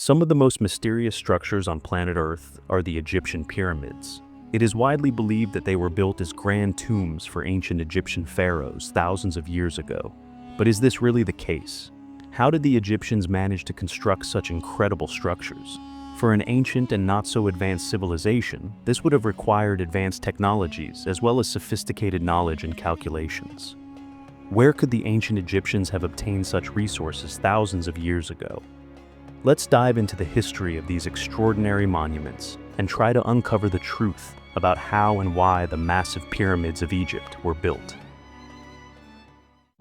Some of the most mysterious structures on planet Earth are the Egyptian pyramids. It is widely believed that they were built as grand tombs for ancient Egyptian pharaohs thousands of years ago. But is this really the case? How did the Egyptians manage to construct such incredible structures? For an ancient and not-so-advanced civilization, this would have required advanced technologies as well as sophisticated knowledge and calculations. Where could the ancient Egyptians have obtained such resources thousands of years ago? Let's dive into the history of these extraordinary monuments and try to uncover the truth about how and why the massive pyramids of Egypt were built.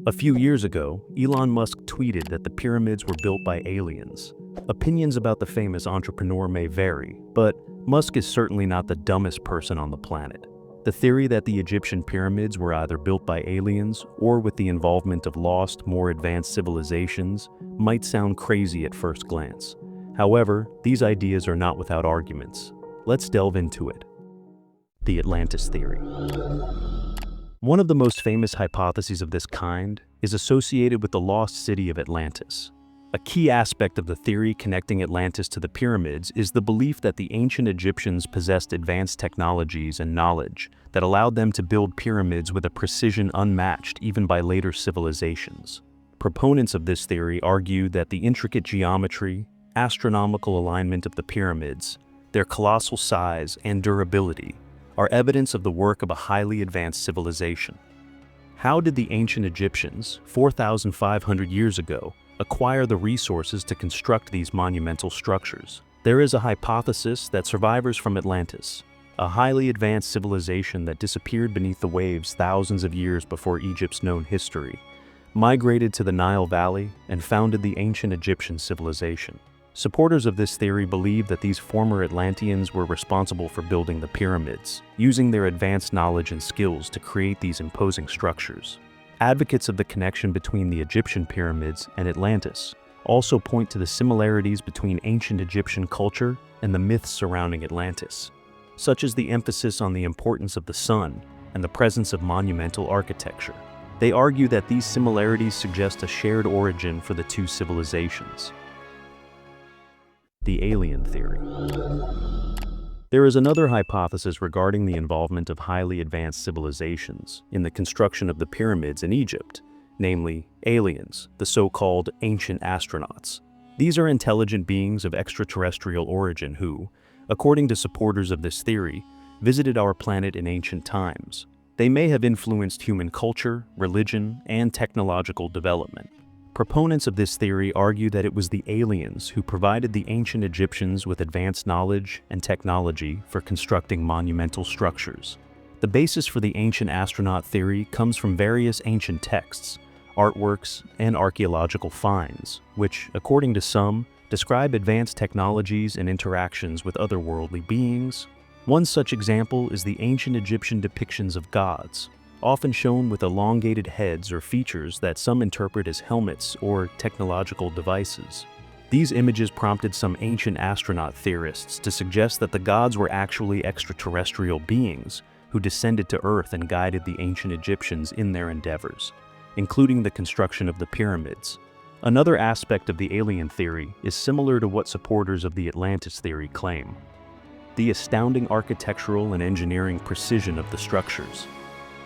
A few years ago, Elon Musk tweeted that the pyramids were built by aliens. Opinions about the famous entrepreneur may vary, but Musk is certainly not the dumbest person on the planet. The theory that the Egyptian pyramids were either built by aliens or with the involvement of lost, more advanced civilizations might sound crazy at first glance. However, these ideas are not without arguments. Let's delve into it. The Atlantis theory. One of the most famous hypotheses of this kind is associated with the lost city of Atlantis. A key aspect of the theory connecting Atlantis to the pyramids is the belief that the ancient Egyptians possessed advanced technologies and knowledge that allowed them to build pyramids with a precision unmatched even by later civilizations. Proponents of this theory argue that the intricate geometry, astronomical alignment of the pyramids, their colossal size and durability are evidence of the work of a highly advanced civilization. How did the ancient Egyptians, 4,500 years ago, acquire the resources to construct these monumental structures? There is a hypothesis that survivors from Atlantis, a highly advanced civilization that disappeared beneath the waves thousands of years before Egypt's known history, migrated to the Nile Valley and founded the ancient Egyptian civilization. Supporters of this theory believe that these former Atlanteans were responsible for building the pyramids, using their advanced knowledge and skills to create these imposing structures. Advocates of the connection between the Egyptian pyramids and Atlantis also point to the similarities between ancient Egyptian culture and the myths surrounding Atlantis, such as the emphasis on the importance of the sun and the presence of monumental architecture. They argue that these similarities suggest a shared origin for the two civilizations. The alien theory. There is another hypothesis regarding the involvement of highly advanced civilizations in the construction of the pyramids in Egypt, namely aliens, the so-called ancient astronauts. These are intelligent beings of extraterrestrial origin who, according to supporters of this theory, visited our planet in ancient times. They may have influenced human culture, religion, and technological development. Proponents of this theory argue that it was the aliens who provided the ancient Egyptians with advanced knowledge and technology for constructing monumental structures. The basis for the ancient astronaut theory comes from various ancient texts, artworks, and archaeological finds, which, according to some, describe advanced technologies and interactions with otherworldly beings. One such example is the ancient Egyptian depictions of gods, often shown with elongated heads or features that some interpret as helmets or technological devices. These images prompted some ancient astronaut theorists to suggest that the gods were actually extraterrestrial beings who descended to Earth and guided the ancient Egyptians in their endeavors, including the construction of the pyramids. Another aspect of the alien theory is similar to what supporters of the Atlantis theory claim: the astounding architectural and engineering precision of the structures.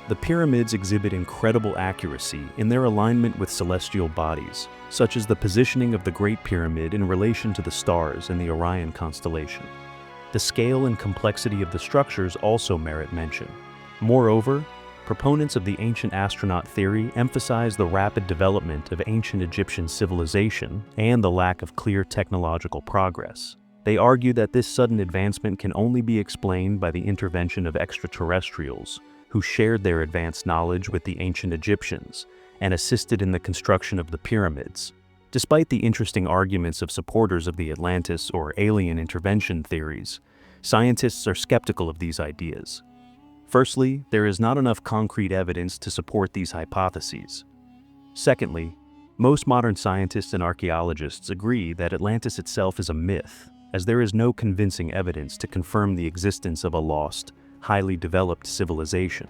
The pyramids exhibit incredible accuracy in their alignment with celestial bodies, such as the positioning of the Great Pyramid in relation to the stars in the Orion constellation. The scale and complexity of the structures also merit mention. Moreover, proponents of the ancient astronaut theory emphasize the rapid development of ancient Egyptian civilization and the lack of clear technological progress. They argue that this sudden advancement can only be explained by the intervention of extraterrestrials, who shared their advanced knowledge with the ancient Egyptians and assisted in the construction of the pyramids. Despite the interesting arguments of supporters of the Atlantis or alien intervention theories, scientists are skeptical of these ideas. Firstly, there is not enough concrete evidence to support these hypotheses. Secondly, most modern scientists and archaeologists agree that Atlantis itself is a myth, as there is no convincing evidence to confirm the existence of a lost, highly developed civilization.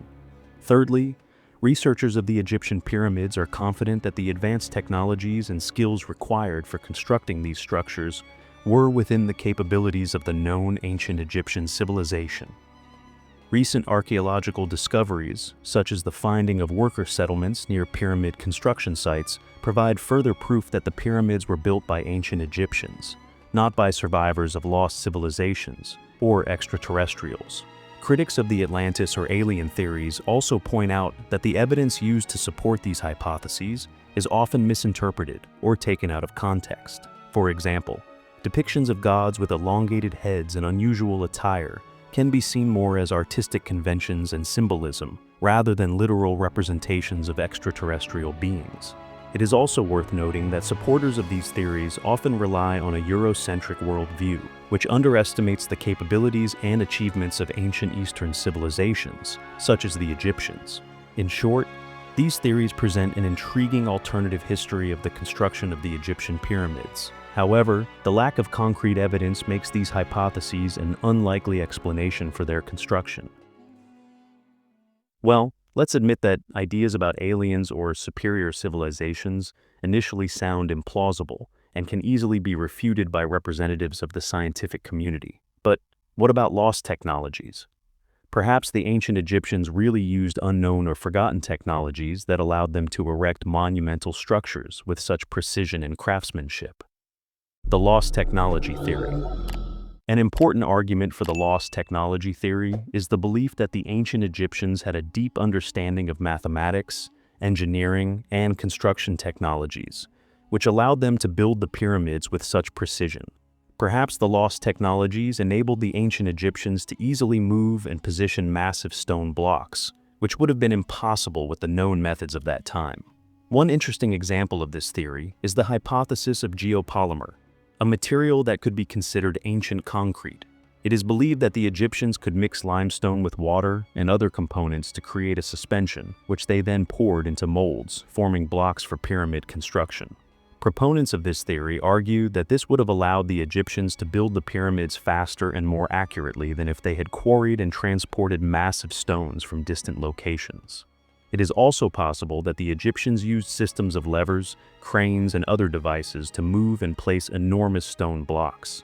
Thirdly, researchers of the Egyptian pyramids are confident that the advanced technologies and skills required for constructing these structures were within the capabilities of the known ancient Egyptian civilization. Recent archaeological discoveries, such as the finding of worker settlements near pyramid construction sites, provide further proof that the pyramids were built by ancient Egyptians, not by survivors of lost civilizations or extraterrestrials. Critics of the Atlantis or alien theories also point out that the evidence used to support these hypotheses is often misinterpreted or taken out of context. For example, depictions of gods with elongated heads and unusual attire can be seen more as artistic conventions and symbolism rather than literal representations of extraterrestrial beings. It is also worth noting that supporters of these theories often rely on a Eurocentric worldview, which underestimates the capabilities and achievements of ancient Eastern civilizations, such as the Egyptians. In short, these theories present an intriguing alternative history of the construction of the Egyptian pyramids. However, the lack of concrete evidence makes these hypotheses an unlikely explanation for their construction. Well, let's admit that ideas about aliens or superior civilizations initially sound implausible and can easily be refuted by representatives of the scientific community. But what about lost technologies? Perhaps the ancient Egyptians really used unknown or forgotten technologies that allowed them to erect monumental structures with such precision and craftsmanship. The lost technology theory. An important argument for the lost technology theory is the belief that the ancient Egyptians had a deep understanding of mathematics, engineering, and construction technologies, which allowed them to build the pyramids with such precision. Perhaps the lost technologies enabled the ancient Egyptians to easily move and position massive stone blocks, which would have been impossible with the known methods of that time. One interesting example of this theory is the hypothesis of geopolymer, a material that could be considered ancient concrete. It is believed that the Egyptians could mix limestone with water and other components to create a suspension, which they then poured into molds, forming blocks for pyramid construction. Proponents of this theory argue that this would have allowed the Egyptians to build the pyramids faster and more accurately than if they had quarried and transported massive stones from distant locations. It is also possible that the Egyptians used systems of levers, cranes, and other devices to move and place enormous stone blocks.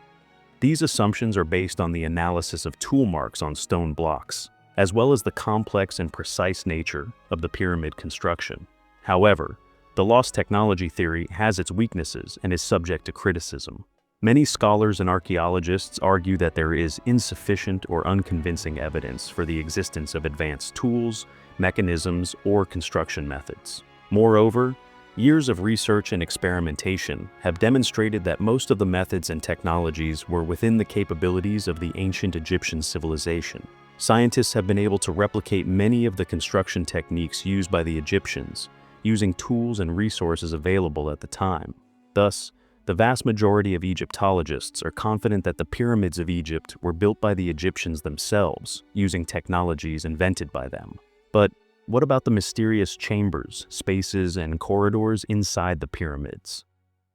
These assumptions are based on the analysis of tool marks on stone blocks, as well as the complex and precise nature of the pyramid construction. However, the lost technology theory has its weaknesses and is subject to criticism. Many scholars and archaeologists argue that there is insufficient or unconvincing evidence for the existence of advanced tools, mechanisms, or construction methods. Moreover, years of research and experimentation have demonstrated that most of the methods and technologies were within the capabilities of the ancient Egyptian civilization. Scientists have been able to replicate many of the construction techniques used by the Egyptians, using tools and resources available at the time. Thus, the vast majority of Egyptologists are confident that the pyramids of Egypt were built by the Egyptians themselves, using technologies invented by them. But what about the mysterious chambers, spaces, and corridors inside the pyramids?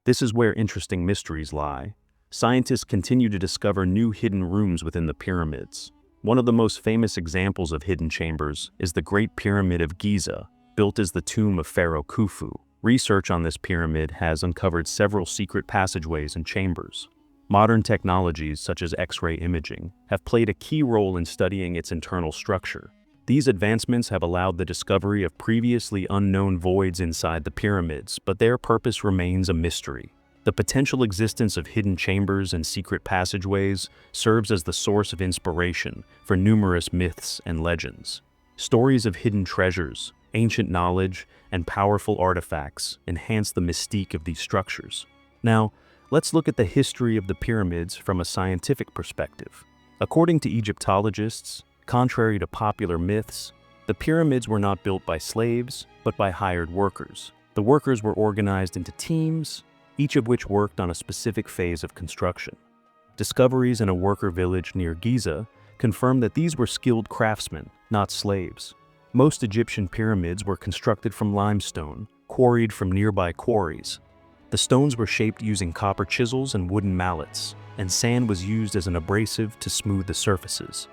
This is where interesting mysteries lie. Scientists continue to discover new hidden rooms within the pyramids. One of the most famous examples of hidden chambers is the Great Pyramid of Giza, built as the tomb of Pharaoh Khufu. Research on this pyramid has uncovered several secret passageways and chambers. Modern technologies such as X-ray imaging have played a key role in studying its internal structure. These advancements have allowed the discovery of previously unknown voids inside the pyramids, but their purpose remains a mystery. The potential existence of hidden chambers and secret passageways serves as the source of inspiration for numerous myths and legends. Stories of hidden treasures, ancient knowledge, and powerful artifacts enhance the mystique of these structures. Now, let's look at the history of the pyramids from a scientific perspective. According to Egyptologists, contrary to popular myths, the pyramids were not built by slaves, but by hired workers. The workers were organized into teams, each of which worked on a specific phase of construction. Discoveries in a worker village near Giza confirm that these were skilled craftsmen, not slaves. Most Egyptian pyramids were constructed from limestone, quarried from nearby quarries. The stones were shaped using copper chisels and wooden mallets, and sand was used as an abrasive to smooth the surfaces.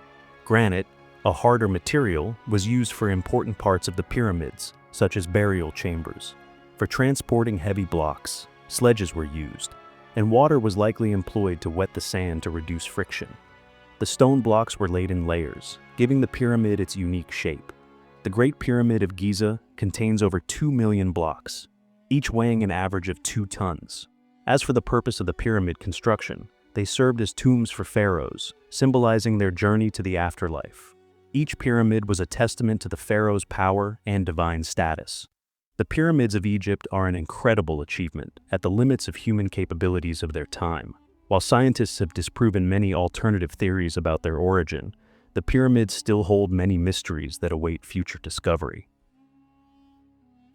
Granite, a harder material, was used for important parts of the pyramids, such as burial chambers. For transporting heavy blocks, sledges were used. and water was likely employed to wet the sand to reduce friction. The stone blocks were laid in layers, giving the pyramid its unique shape. The Great Pyramid of Giza contains over 2 million blocks, each weighing an average of 2 tons. As for the purpose of the pyramid construction, they served as tombs for pharaohs, symbolizing their journey to the afterlife. Each pyramid was a testament to the pharaoh's power and divine status. The pyramids of Egypt are an incredible achievement at the limits of human capabilities of their time. While scientists have disproven many alternative theories about their origin, the pyramids still hold many mysteries that await future discovery.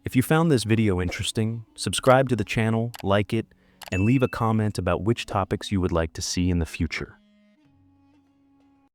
If you found this video interesting, subscribe to the channel, like it, and leave a comment about which topics you would like to see in the future.